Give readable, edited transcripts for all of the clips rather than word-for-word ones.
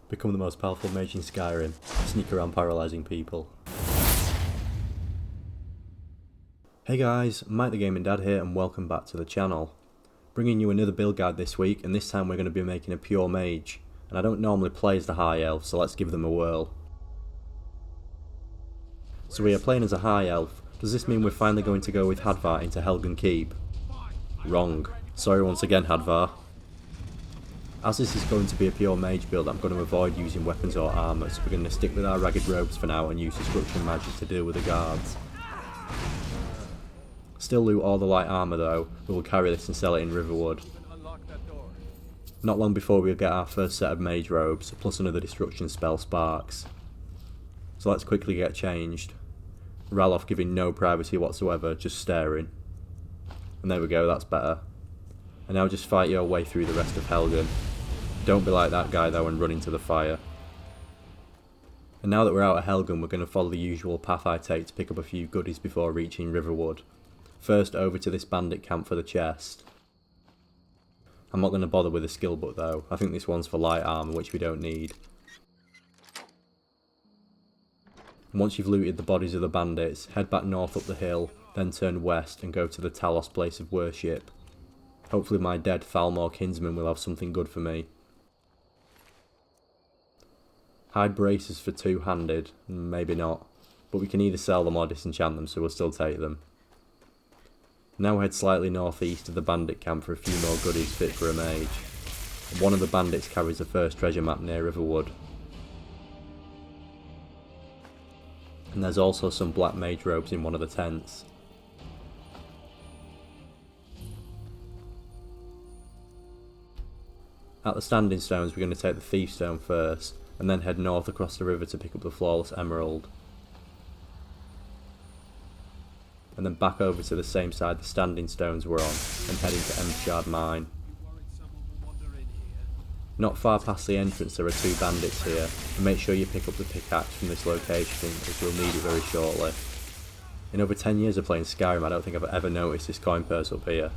Become the most powerful mage in Skyrim. Sneak around paralysing people. Hey guys, Mike the Gaming Dad here and welcome back to the channel. Bringing you another build guide this week, and this time we're going to be making a Pure Mage. And I don't normally play as the High Elf, so let's give them a whirl. So we are playing as a High Elf. Does this mean we're finally going to go with Hadvar into Helgen Keep? Wrong. Sorry once again, Hadvar. As this is going to be a Pure Mage build, I'm going to avoid using weapons or armour, so we're going to stick with our ragged robes for now and use destruction magic to deal with the guards. Still loot all the light armour though, we will carry this and sell it in Riverwood. Not long before we'll get our first set of mage robes, plus another destruction spell sparks. So let's quickly get changed. Ralof giving no privacy whatsoever, just staring. And there we go, that's better. And now just fight your way through the rest of Helgen. Don't be like that guy though and run into the fire. And now that we're out of Helgen, we're going to follow the usual path I take to pick up a few goodies before reaching Riverwood. First over to this bandit camp for the chest. I'm not going to bother with a skill book though, I think this one's for light armour which we don't need. And once you've looted the bodies of the bandits, head back north up the hill, then turn west and go to the Talos place of worship. Hopefully my dead Thalmor kinsman will have something good for me. Hide braces for two-handed, maybe not, but we can either sell them or disenchant them, so we'll still take them. Now head slightly northeast of the bandit camp for a few more goodies fit for a mage. One of the bandits carries the first treasure map near Riverwood. And there's also some black mage robes in one of the tents. At the standing stones we're going to take the thief stone first, and then head north across the river to pick up the flawless emerald. And then back over to the same side the standing stones were on, and head into Emshard Mine. Not far past the entrance there are two bandits here, and make sure you pick up the pickaxe from this location as you'll need it very shortly. In over 10 years of playing Skyrim I don't think I've ever noticed this coin purse up here.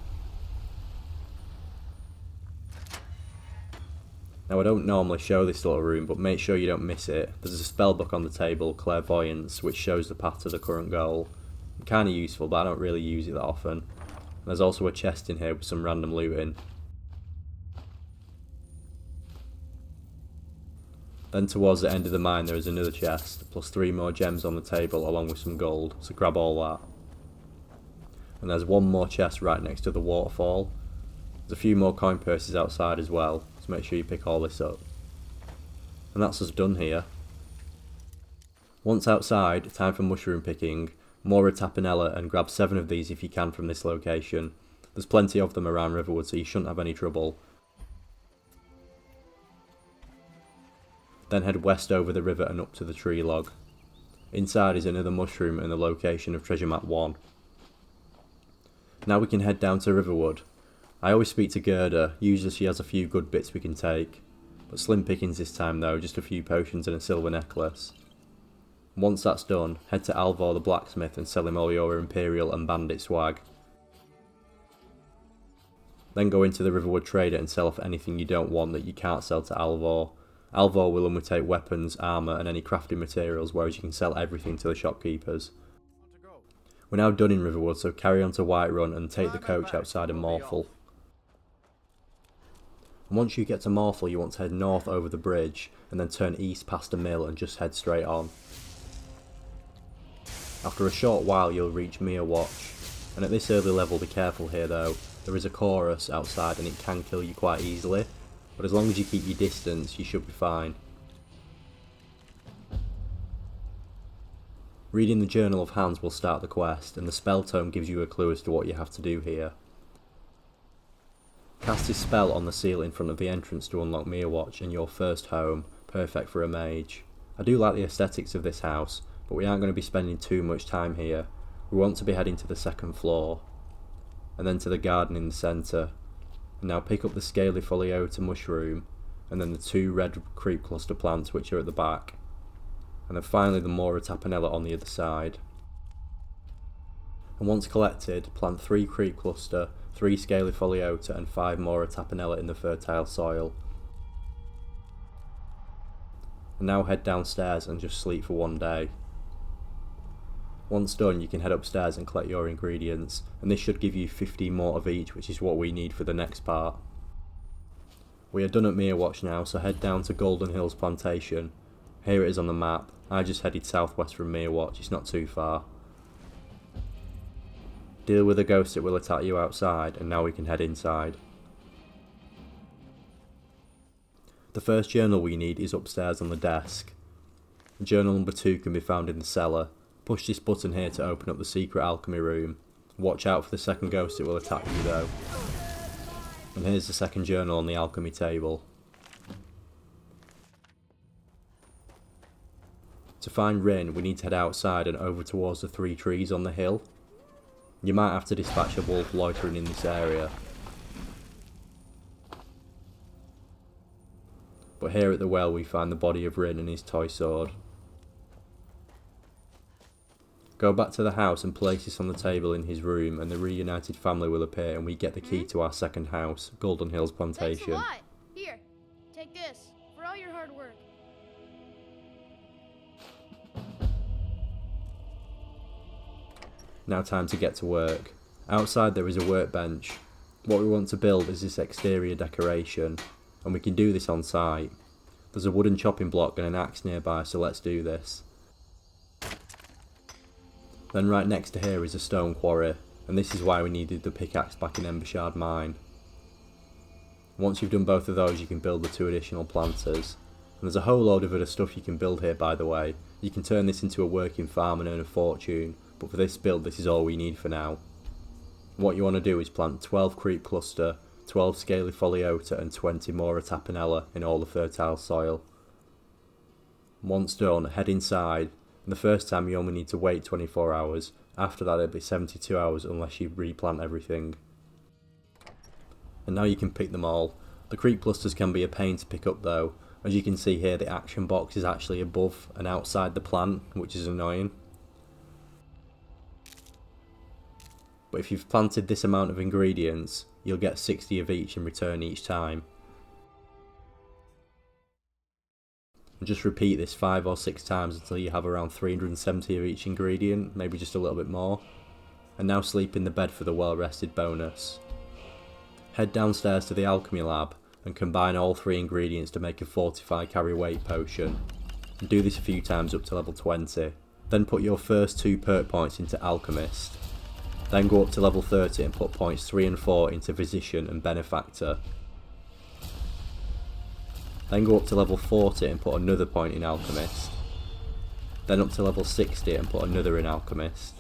Now I don't normally show this little room, but make sure you don't miss it. There's a spellbook on the table, Clairvoyance, which shows the path to the current goal. Kinda useful, but I don't really use it that often. And there's also a chest in here with some random loot in. Then towards the end of the mine there is another chest, plus 3 more gems on the table along with some gold, so grab all that. And there's one more chest right next to the waterfall. There's a few more coin purses outside as well, so make sure you pick all this up. And that's us done here. Once outside, time for mushroom picking. Mora Tapanella and grab 7 of these if you can from this location. There's plenty of them around Riverwood so you shouldn't have any trouble. Then head west over the river and up to the tree log. Inside is another mushroom and the location of treasure map 1. Now we can head down to Riverwood. I always speak to Gerda, usually she has a few good bits we can take. But slim pickings this time though, just a few potions and a silver necklace. Once that's done, head to Alvor the blacksmith and sell him all your Imperial and Bandit swag. Then go into the Riverwood trader and sell off anything you don't want that you can't sell to Alvor. Alvor will only take weapons, armour and any crafting materials, whereas you can sell everything to the shopkeepers. We're now done in Riverwood, so carry on to Whiterun and take the coach outside of Morphel. And once you get to Morphel you want to head north over the bridge and then turn east past a mill and just head straight on. After a short while you'll reach Meerwatch, and at this early level be careful here though, there is a chorus outside and it can kill you quite easily, but as long as you keep your distance you should be fine. Reading the Journal of Hands will start the quest, and the spell tome gives you a clue as to what you have to do here. Cast his spell on the seal in front of the entrance to unlock Meerwatch and your first home, perfect for a mage. I do like the aesthetics of this house, but we aren't going to be spending too much time here. We want to be heading to the second floor, and then to the garden in the centre. And now pick up the scaly Foliota mushroom, and then the 2 red creep cluster plants which are at the back. And then finally the Mora Tapanella on the other side. And once collected, plant 3 creep cluster, 3 scaly Foliota and 5 Mora Tapanella in the fertile soil. And now head downstairs and just sleep for one day. Once done, you can head upstairs and collect your ingredients, and this should give you 15 more of each, which is what we need for the next part. We are done at Meerwatch now, so head down to Golden Hills Plantation. Here it is on the map. I just headed southwest from Meerwatch, it's not too far. Deal with the ghost that will attack you outside, and now we can head inside. The first journal we need is upstairs on the desk. Journal number 2 can be found in the cellar. Push this button here to open up the secret alchemy room. Watch out for the second ghost that will attack you though. And here's the second journal on the alchemy table. To find Rune, we need to head outside and over towards the 3 trees on the hill. You might have to dispatch a wolf loitering in this area. But here at the well we find the body of Rune and his toy sword. Go back to the house and place this on the table in his room, and the reunited family will appear and we get the key to our second house, Golden Hills Plantation. Thanks a lot. Here, take this for all your hard work. Now time to get to work. Outside there is a workbench. What we want to build is this exterior decoration, and we can do this on site. There's a wooden chopping block and an axe nearby, so let's do this. Then right next to here is a stone quarry, and this is why we needed the pickaxe back in Embershard Mine. Once you've done both of those, you can build the 2 additional planters. And there's a whole load of other stuff you can build here, by the way. You can turn this into a working farm and earn a fortune, but for this build this is all we need for now. What you want to do is plant 12 creep cluster, 12 scaly foliota and 20 mora tapenella in all the fertile soil. Once done, head inside. And the first time you only need to wait 24 hours, after that it'll be 72 hours unless you replant everything. And now you can pick them all. The creep clusters can be a pain to pick up though. As you can see here, the action box is actually above and outside the plant, which is annoying. But if you've planted this amount of ingredients, you'll get 60 of each in return each time. And just repeat this 5 or 6 times until you have around 370 of each ingredient, maybe just a little bit more. And now sleep in the bed for the well rested bonus. Head downstairs to the alchemy lab and combine all 3 ingredients to make a fortify carry weight potion. And do this a few times up to level 20. Then put your first 2 perk points into Alchemist. Then go up to level 30 and put points 3 and 4 into Physician and Benefactor. Then go up to level 40 and put another point in Alchemist. Then up to level 60 and put another in Alchemist.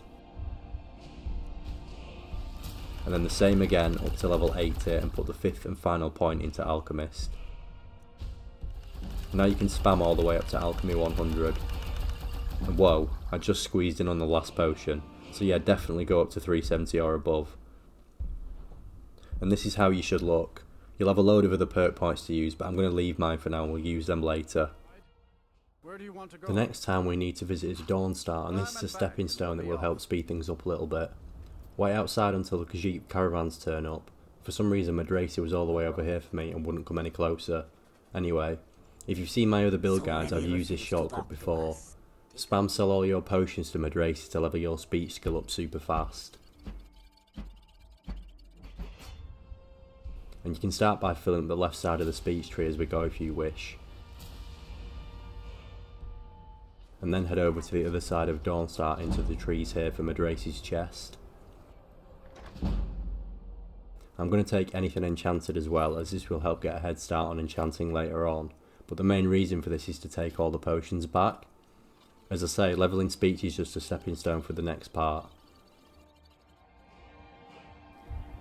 And then the same again up to level 80 and put the 5th and final point into Alchemist. Now you can spam all the way up to Alchemy 100. And whoa, I just squeezed in on the last potion. So yeah, definitely go up to 370 or above. And this is how you should look. You'll have a load of other perk points to use, but I'm going to leave mine for now and we'll use them later. Where do you want to go? The next time we need to visit is Dawnstar, and this is a stepping stone that will help speed things up a little bit. Wait outside until the Khajiit caravans turn up. For some reason Madrasi was all the way over here for me and wouldn't come any closer. Anyway, if you've seen my other build guides, I've used this shortcut before. Spam sell all your potions to Madrasi to level your speech skill up super fast. And you can start by filling up the left side of the speech tree as we go if you wish. And then head over to the other side of Dawnstar into the trees here for Madrasi's chest. I'm going to take anything enchanted as well, as this will help get a head start on enchanting later on, but the main reason for this is to take all the potions back. As I say, leveling speech is just a stepping stone for the next part.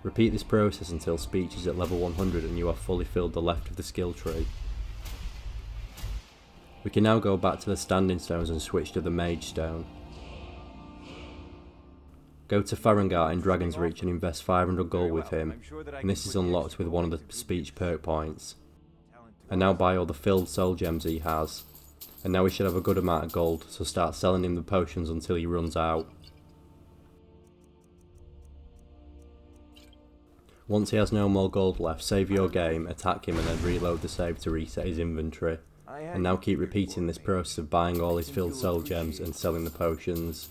Repeat this process until speech is at level 100 and you have fully filled the left of the skill tree. We can now go back to the standing stones and switch to the mage stone. Go to Farengar in Dragon's Reach and invest 500 gold with him, and this is unlocked with one of the speech perk points. And now buy all the filled soul gems he has. And now we should have a good amount of gold, so start selling him the potions until he runs out. Once he has no more gold left, save your game, attack him and then reload the save to reset his inventory. and now keep repeating this process of buying all his filled soul gems and selling the potions.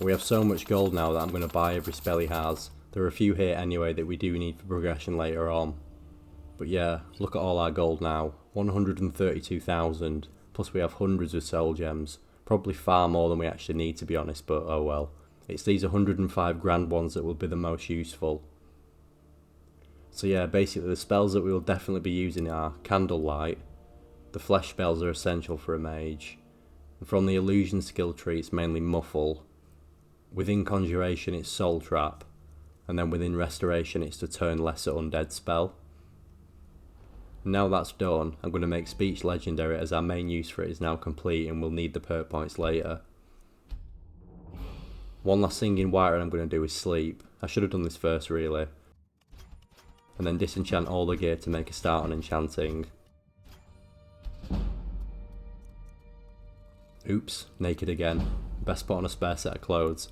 We have so much gold now that I'm going to buy every spell he has. There are a few here anyway that we do need for progression later on. But yeah, look at all our gold now, 132,000, plus we have hundreds of soul gems, probably far more than we actually need to be honest, but oh well. It's these 105 grand ones that will be the most useful. So yeah, basically the spells that we will definitely be using are Candlelight. The flesh spells are essential for a mage. And from the illusion skill tree it's mainly Muffle. Within Conjuration it's Soul Trap. And then within Restoration it's to turn lesser undead spell. And now that's done, I'm going to make Speech legendary as our main use for it is now complete and we'll need the perk points later. One last thing in Whiterun I'm going to do is Sleep. I should have done this first really. And then disenchant all the gear to make a start on enchanting. Oops, naked again. Best put on a spare set of clothes.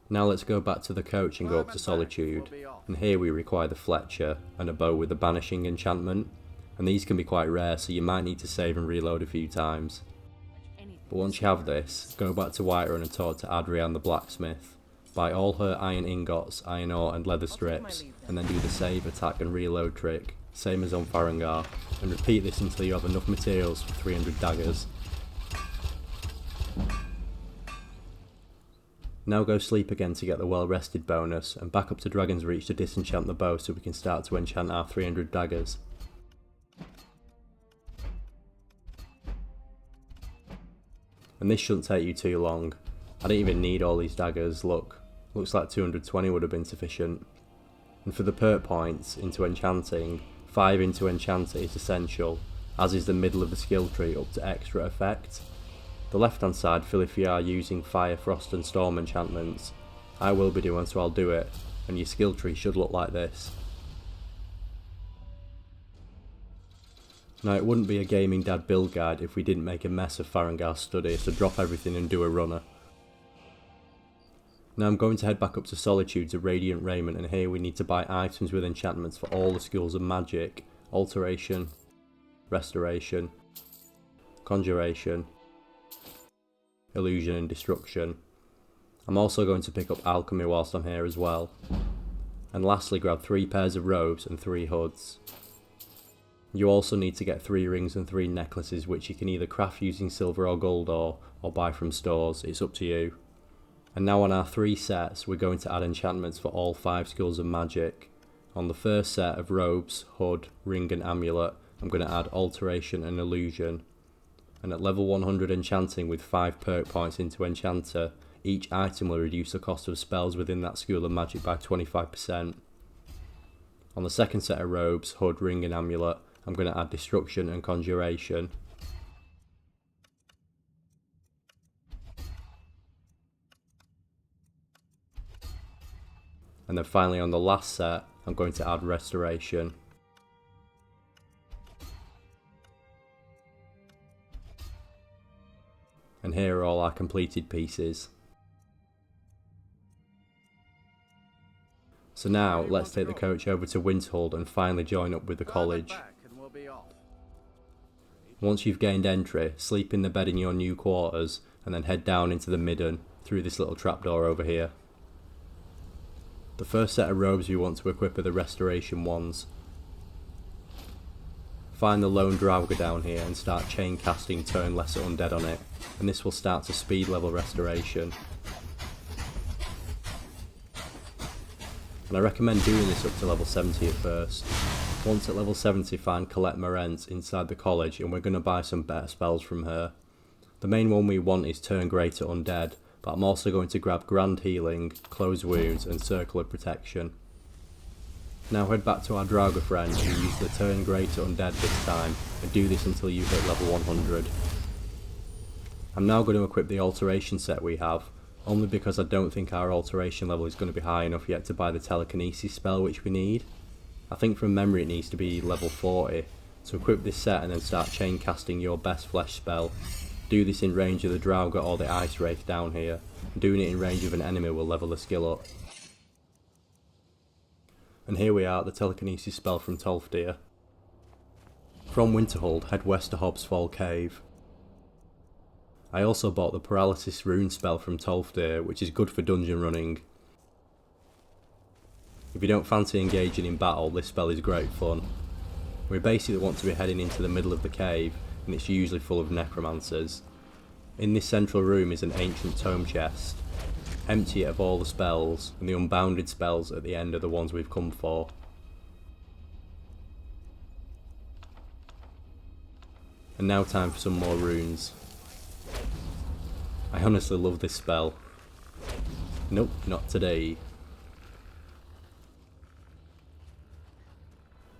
Now let's go back to the coach and go up to Solitude. And here we require the Fletcher and a bow with a banishing enchantment. And these can be quite rare, so you might need to save and reload a few times. But once you have this, go back to Whiterun and talk to Adrienne the blacksmith. Buy all her iron ingots, iron ore and leather strips, and then do the save, attack and reload trick, same as on Farengar, and repeat this until you have enough materials for 300 daggers. Now go sleep again to get the well rested bonus, and back up to Dragon's Reach to disenchant the bow so we can start to enchant our 300 daggers. And this shouldn't take you too long. I don't even need all these daggers, look. Looks like 220 would have been sufficient. And for the perk points into enchanting, 5 into enchanter is essential, as is the middle of the skill tree up to extra effect. The left hand side fill if you are using fire, frost and storm enchantments. I will be doing so I'll do it, and your skill tree should look like this. Now it wouldn't be a gaming dad build guide if we didn't make a mess of Farengar's study, so drop everything and do a runner. Now I'm going to head back up to Solitude to Radiant Raiment, and here we need to buy items with enchantments for all the schools of magic, Alteration, Restoration, Conjuration, Illusion and Destruction. I'm also going to pick up Alchemy whilst I'm here as well. And lastly grab 3 pairs of robes and 3 hoods. You also need to get 3 rings and 3 necklaces which you can either craft using silver or gold ore, or buy from stores, it's up to you. And now on our 3 sets we're going to add enchantments for all 5 schools of magic. On the first set of robes, hood, ring and amulet I'm going to add alteration and illusion. And at level 100 enchanting with 5 perk points into enchanter, each item will reduce the cost of spells within that school of magic by 25%. On the second set of robes, hood, ring and amulet I'm going to add destruction and conjuration. And then finally on the last set, I'm going to add restoration. And here are all our completed pieces. So now, let's take the coach over to Winterhold and finally join up with the college. Once you've gained entry, sleep in the bed in your new quarters, and then head down into the midden through this little trapdoor over here. The first set of robes we want to equip are the restoration ones. Find the lone Draugr down here and start chain casting turn lesser undead on it, and this will start to speed level restoration. And I recommend doing this up to level 70 at first. Once at level 70 find Colette Morent inside the college and we're going to buy some better spells from her. The main one we want is Turn Greater Undead, but I'm also going to grab Grand Healing, Close Wounds and Circle of Protection. Now head back to our Draugr friend and use the Turn Greater Undead this time, and do this until you hit level 100. I'm now going to equip the alteration set we have, only because I don't think our alteration level is going to be high enough yet to buy the telekinesis spell which we need. I think from memory it needs to be level 40, so equip this set and then start chain casting your best flesh spell. Do this in range of the Draugr or the Ice Wraith down here, and doing it in range of an enemy will level the skill up. And here we are at the telekinesis spell from Tolfdir. From Winterhold, head west to Hobbs Fall Cave. I also bought the Paralysis Rune spell from Tolfdir, which is good for dungeon running. If you don't fancy engaging in battle, this spell is great fun. We basically want to be heading into the middle of the cave, and it's usually full of necromancers. In this central room is an ancient tome chest. Empty it of all the spells, and the unbounded spells at the end are the ones we've come for. And now time for some more runes. I honestly love this spell. Nope, not today.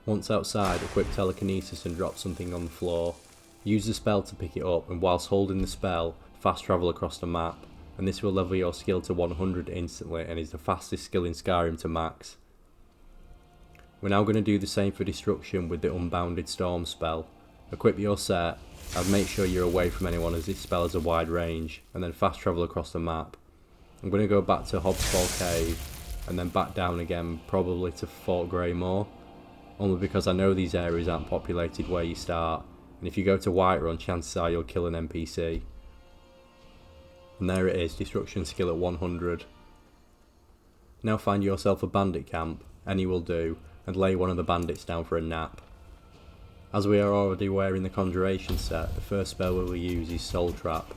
Once outside, equip telekinesis and drop something on the floor. Use the spell to pick it up, and whilst holding the spell, fast travel across the map, and this will level your skill to 100 instantly and is the fastest skill in Skyrim to max. We're now going to do the same for destruction with the Unbounded Storm spell. Equip your set, and make sure you're away from anyone as this spell has a wide range, and then fast travel across the map. I'm going to go back to Hobbs Fall Cave, and then back down again, probably to Fort Greymoor, only because I know these areas aren't populated where you start, and if you go to Whiterun, chances are you'll kill an NPC. And there it is, destruction skill at 100. Now find yourself a bandit camp, any will do, and lay one of the bandits down for a nap. As we are already wearing the Conjuration set, the first spell we will use is Soul Trap.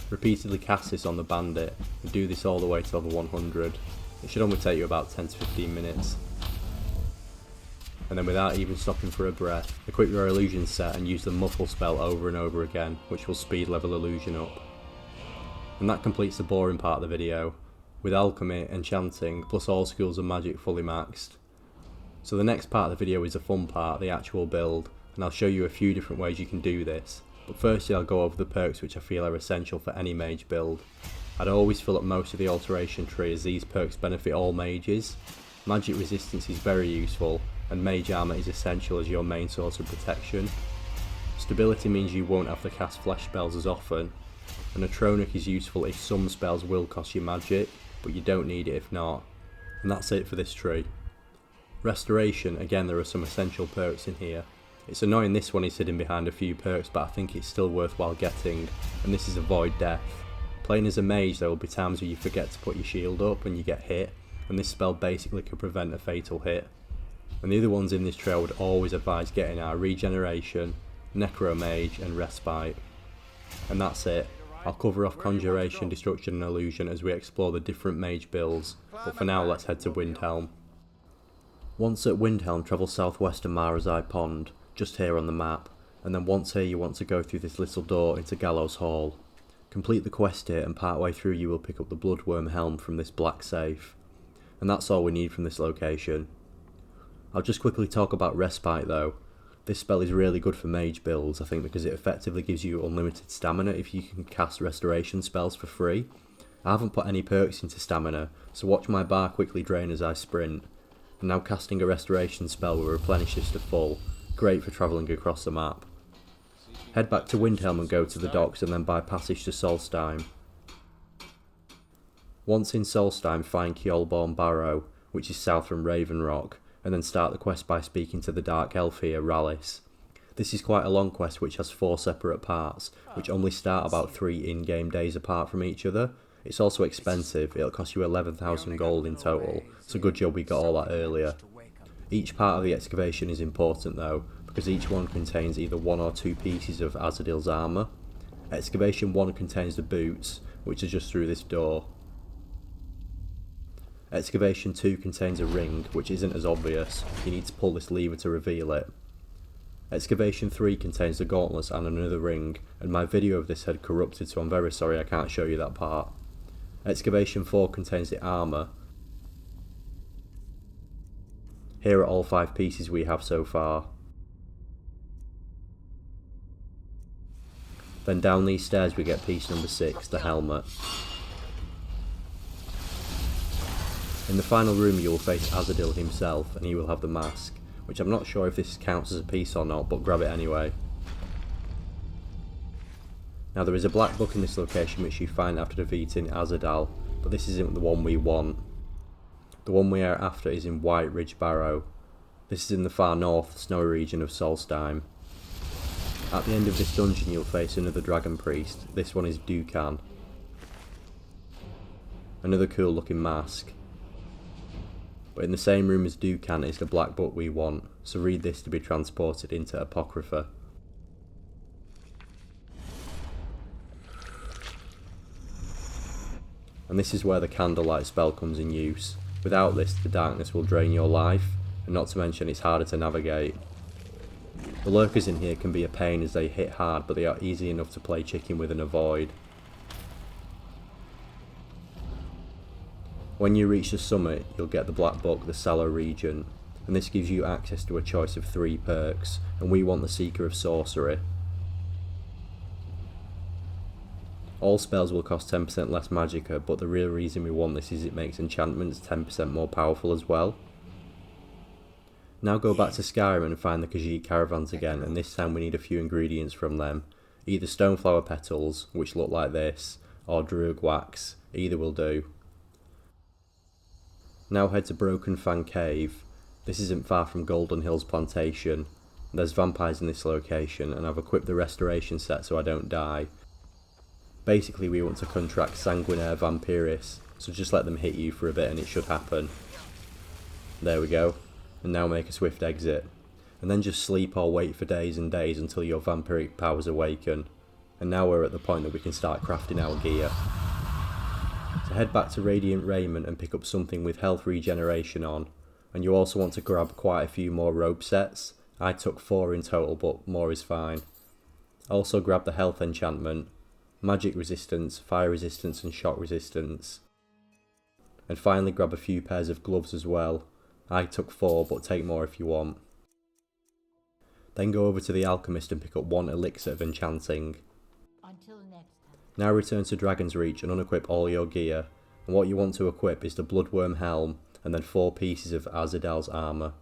Repeatedly cast this on the bandit, and do this all the way to level 100. It should only take you about 10 to 15 minutes. And then without even stopping for a breath, equip your illusion set and use the Muffle spell over and over again, which will speed level illusion up. And that completes the boring part of the video, with alchemy, enchanting, plus all schools of magic fully maxed. So the next part of the video is the fun part, the actual build, and I'll show you a few different ways you can do this. But firstly I'll go over the perks which I feel are essential for any mage build. I'd always fill up most of the alteration tree as these perks benefit all mages. Magic resistance is very useful, and mage armour is essential as your main source of protection. Stability means you won't have to cast flesh spells as often, and Atromacy is useful if some spells will cost you magic, but you don't need it if not. And that's it for this tree. Restoration, again there are some essential perks in here. It's annoying this one is hidden behind a few perks, but I think it's still worthwhile getting, and this is Avoid Death. Playing as a mage there will be times where you forget to put your shield up and you get hit, and this spell basically can prevent a fatal hit. And the other ones in this tree I would always advise getting are Regeneration, Mage, and Respite. And that's it. I'll cover off Conjuration, Destruction and Illusion as we explore the different mage builds, but for now let's head to Windhelm. Once at Windhelm, travel southwest to Marazai Pond, just here on the map, and then once here you want to go through this little door into Gallows Hall. Complete the quest here and partway through you will pick up the Bloodworm Helm from this black safe. And that's all we need from this location. I'll just quickly talk about Respite though. This spell is really good for mage builds I think because it effectively gives you unlimited stamina if you can cast restoration spells for free. I haven't put any perks into stamina, so watch my bar quickly drain as I sprint. And now casting a restoration spell will replenish this to full. Great for travelling across the map. Head back to Windhelm and go to the docks and then by passage to Solstheim. Once in Solstheim find Kjolborn Barrow, which is south from Raven Rock, and then start the quest by speaking to the Dark Elf here, Rallis. This is quite a long quest which has 4 separate parts, which only start about 3 in-game days apart from each other. It's also expensive, it'll cost you 11,000 gold in total, so good job we got all that earlier. Each part of the excavation is important though, because each one contains either 1 or 2 pieces of Azadil's armour. Excavation 1 contains the boots, which are just through this door. Excavation 2 contains a ring, which isn't as obvious, you need to pull this lever to reveal it. Excavation 3 contains the gauntlets and another ring, and my video of this had corrupted so I'm very sorry I can't show you that part. Excavation 4 contains the armour. Here are all 5 pieces we have so far. Then down these stairs we get piece number 6, the helmet. In the final room you will face Azadil himself and he will have the mask, which I'm not sure if this counts as a piece or not, but grab it anyway. Now there is a black book in this location which you find after defeating Azadal, but this isn't the one we want. The one we are after is in White Ridge Barrow. This is in the far north, snowy region of Solstheim. At the end of this dungeon you'll face another dragon priest. This one is Dukan. Another cool looking mask. But in the same room as Dukan is the black book we want, so read this to be transported into Apocrypha. And this is where the candlelight spell comes in use. Without this, the darkness will drain your life, and not to mention it's harder to navigate. The lurkers in here can be a pain as they hit hard, but they are easy enough to play chicken with and avoid. When you reach the summit, you'll get the black book, the Sallow Regent, and this gives you access to a choice of 3 perks, and we want the Seeker of Sorcery. All spells will cost 10% less magicka, but the real reason we want this is it makes enchantments 10% more powerful as well. Now go back to Skyrim and find the Khajiit caravans again, and this time we need a few ingredients from them. Either stoneflower petals, which look like this, or druid wax, either will do. Now head to Broken Fang Cave. This isn't far from Golden Hills Plantation. There's vampires in this location, and I've equipped the restoration set so I don't die. Basically we want to contract Sanguinaire Vampiris, so just let them hit you for a bit and it should happen. There we go. And now make a swift exit. And then just sleep or wait for days and days until your vampiric powers awaken. And now we're at the point that we can start crafting our gear. So head back to Radiant Raiment and pick up something with health regeneration on. And you also want to grab quite a few more robe sets. I took 4 in total, but more is fine. Also grab the health enchantment, magic resistance, fire resistance and shock resistance. And finally grab a few pairs of gloves as well. I took 4, but take more if you want. Then go over to the Alchemist and pick up 1 elixir of enchanting. Until next time. Now return to Dragon's Reach and unequip all your gear, and what you want to equip is the Bloodworm Helm and then 4 pieces of Azadal's armour.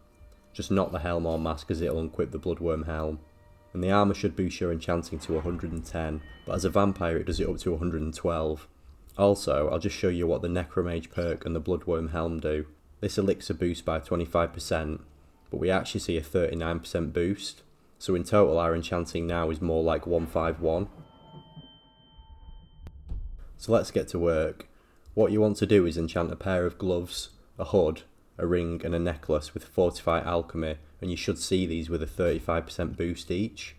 Just not the helm or mask as it'll unequip the Bloodworm Helm. And the armour should boost your enchanting to 110, but as a vampire it does it up to 112. Also, I'll just show you what the Necromage perk and the Bloodworm Helm do. This elixir boosts by 25%, but we actually see a 39% boost, so in total our enchanting now is more like 151. So let's get to work. What you want to do is enchant a pair of gloves, a hood, a ring and a necklace with Fortify Alchemy, and you should see these with a 35% boost each.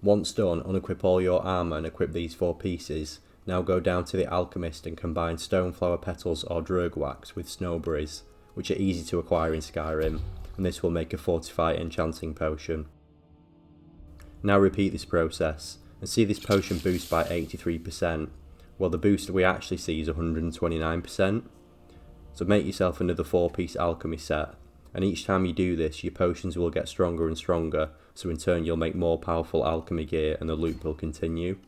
Once done, unequip all your armour and equip these 4 pieces. Now go down to the Alchemist and combine Stoneflower Petals or Druid Wax with Snowberries, which are easy to acquire in Skyrim, and this will make a Fortify Enchanting Potion. Now repeat this process, and see this potion boost by 83%, while the boost we actually see is 129%. So make yourself another 4-piece alchemy set, and each time you do this your potions will get stronger and stronger, so in turn you'll make more powerful alchemy gear and the loop will continue.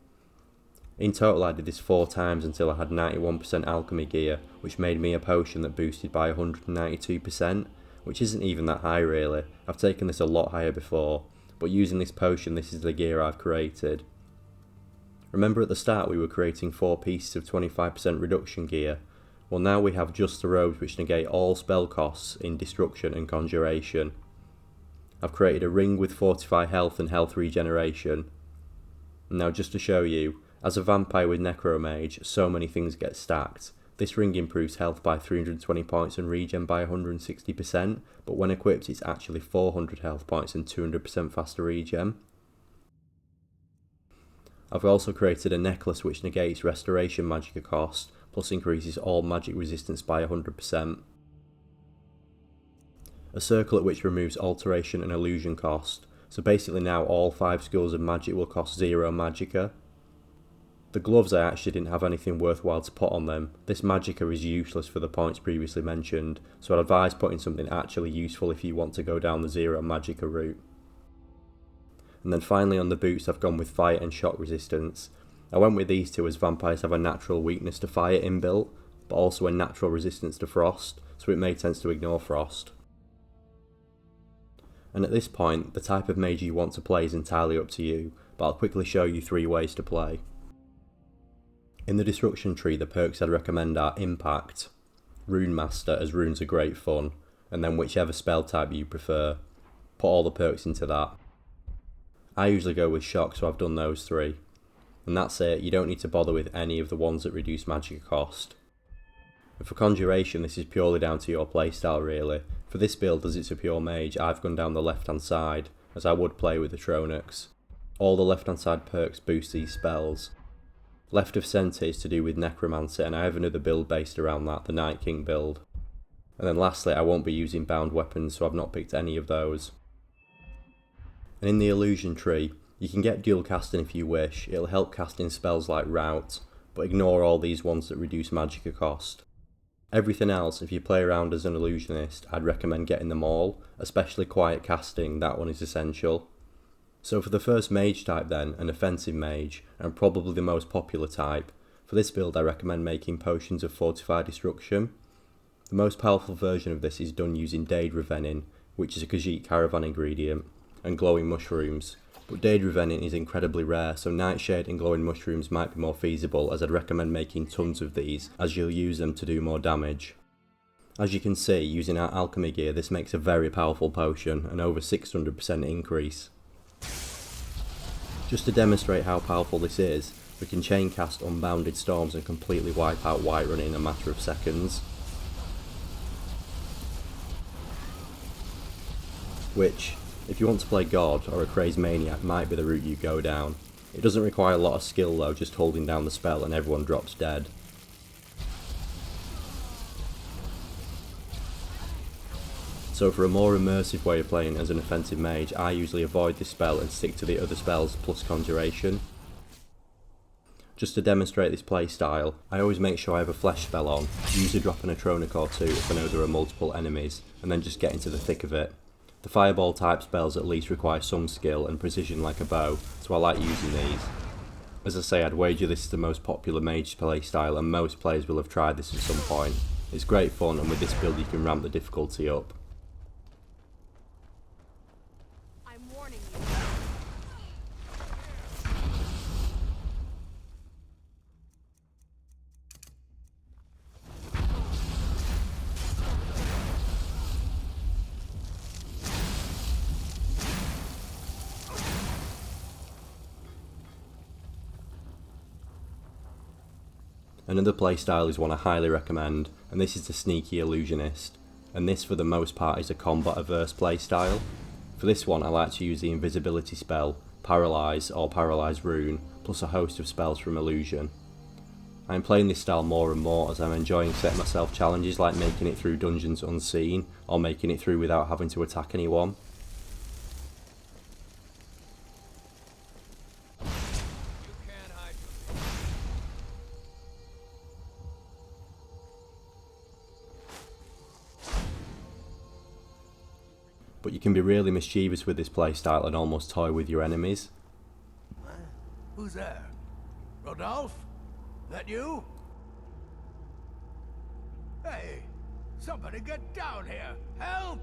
In total I did this 4 times until I had 91% alchemy gear, which made me a potion that boosted by 192%, which isn't even that high really. I've taken this a lot higher before, but using this potion this is the gear I've created. Remember at the start we were creating 4 pieces of 25% reduction gear? Well now we have just the robes which negate all spell costs in Destruction and Conjuration. I've created a ring with Fortify Health and Health Regeneration. Now just to show you, as a vampire with Necromage, so many things get stacked. This ring improves health by 320 points and regen by 160%, but when equipped it's actually 400 health points and 200% faster regen. I've also created a necklace which negates restoration magicka cost, plus increases all magic resistance by 100%. A circlet which removes alteration and illusion cost, so basically now all 5 schools of magic will cost 0 magicka. The gloves I actually didn't have anything worthwhile to put on them. This magicka is useless for the points previously mentioned, so I'd advise putting something actually useful if you want to go down the 0 magicka route. And then finally on the boots I've gone with fire and shock resistance. I went with these two as vampires have a natural weakness to fire inbuilt, but also a natural resistance to frost, so it made sense to ignore frost. And at this point, the type of mage you want to play is entirely up to you, but I'll quickly show you 3 ways to play. In the destruction tree, the perks I'd recommend are Impact, Rune Master, as runes are great fun, and then whichever spell type you prefer. Put all the perks into that. I usually go with Shock, so I've done those 3. And that's it, you don't need to bother with any of the ones that reduce magic cost. And for Conjuration, this is purely down to your playstyle really. For this build, as it's a Pure Mage, I've gone down the left hand side, as I would play with Atromacy. All the left hand side perks boost these spells. Left of centre is to do with Necromancer, and I have another build based around that, the Night King build. And then lastly, I won't be using bound weapons, so I've not picked any of those. And in the illusion tree, you can get dual casting if you wish. It'll help casting spells like Rout, but ignore all these ones that reduce magic cost. Everything else, if you play around as an illusionist, I'd recommend getting them all, especially quiet casting, that one is essential. So for the first mage type then, an offensive mage, and probably the most popular type, for this build I recommend making potions of fortified destruction. The most powerful version of this is done using Daedra Venin, which is a Khajiit caravan ingredient, and glowing mushrooms, but Daedra Venin is incredibly rare, so Nightshade and glowing mushrooms might be more feasible, as I'd recommend making tons of these, as you'll use them to do more damage. As you can see, using our alchemy gear, this makes a very powerful potion, an over 600% increase. Just to demonstrate how powerful this is, we can chain cast unbounded storms and completely wipe out Whiterun in a matter of seconds. Which, if you want to play God or a crazed maniac, might be the route you go down. It doesn't require a lot of skill though, just holding down the spell and everyone drops dead. So for a more immersive way of playing as an offensive mage, I usually avoid this spell and stick to the other spells plus Conjuration. Just to demonstrate this playstyle, I always make sure I have a flesh spell on, usually drop an Atronic or 2 if I know there are multiple enemies, and then just get into the thick of it. The fireball type spells at least require some skill and precision like a bow, so I like using these. As I say, I'd wager this is the most popular mage playstyle and most players will have tried this at some point. It's great fun, and with this build you can ramp the difficulty up. Another playstyle is one I highly recommend, and this is the Sneaky Illusionist, and this for the most part is a combat averse playstyle. For this one I like to use the invisibility spell, Paralyze or Paralyze Rune, plus a host of spells from Illusion. I am playing this style more and more as I'm enjoying setting myself challenges like making it through dungeons unseen, or making it through without having to attack anyone. But you can be really mischievous with this playstyle and almost toy with your enemies. Who's there? Rodolphe? That you? Hey, somebody get down here! Help!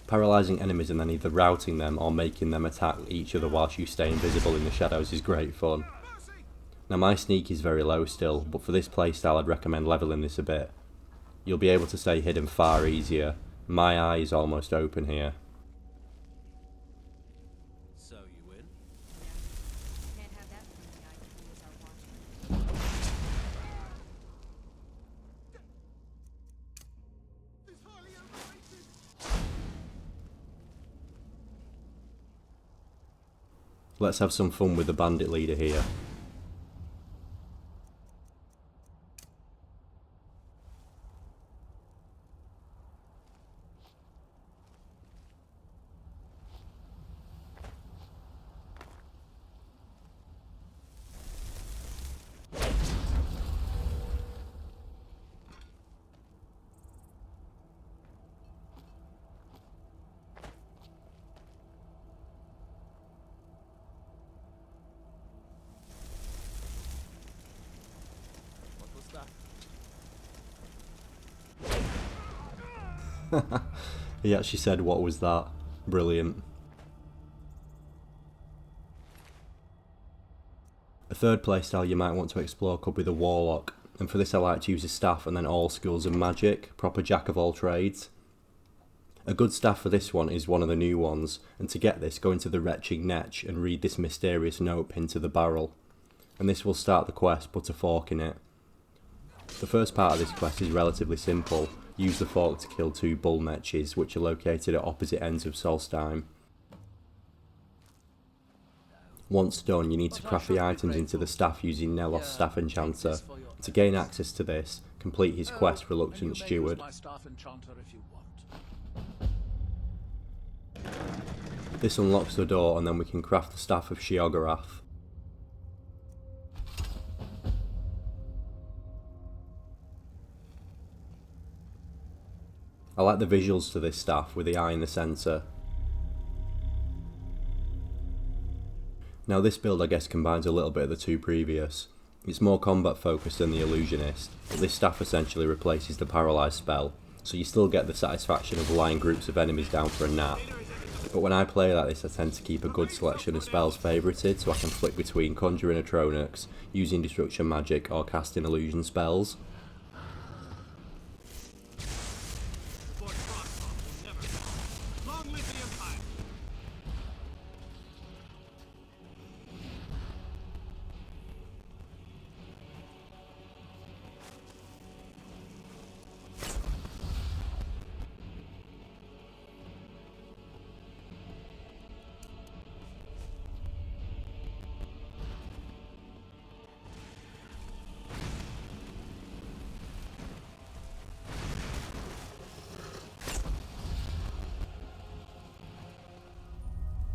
Paralysing enemies and then either routing them or making them attack each other whilst you stay invisible in the shadows is great fun. Now my sneak is very low still, but for this playstyle I'd recommend levelling this a bit. You'll be able to stay hidden far easier. My eye is almost open here. So you win? Can't have that from the guy who is our watchman. Let's have some fun with the bandit leader here. He actually said, what was that? Brilliant. A third playstyle you might want to explore could be the Warlock, and for this I like to use a staff and then all skills and magic, proper jack of all trades. A good staff for this one is one of the new ones, and to get this, go into the Retching Netch and read this mysterious note pinned to the barrel. And this will start the quest, put a fork in it. The first part of this quest is relatively simple. Use the fork to kill 2 bull mechs, which are located at opposite ends of Solstheim. Once done, you need to craft the items into the staff using Nelos Staff Enchanter. To gain access to this, complete his quest, Reluctant Steward. This unlocks the door, and then we can craft the Staff of Sheogorath. I like the visuals to this staff with the eye in the centre. Now this build I guess combines a little bit of the 2 previous. It's more combat focused than the Illusionist, but this staff essentially replaces the Paralyze spell, so you still get the satisfaction of lying groups of enemies down for a nap. But when I play like this I tend to keep a good selection of spells favourited, so I can flick between conjuring Atromacy, using destruction magic or casting illusion spells.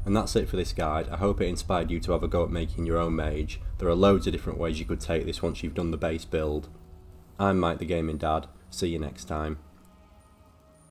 And that's it for this guide. I hope it inspired you to have a go at making your own mage. There are loads of different ways you could take this once you've done the base build. I'm Mike the Gaming Dad. See you next time.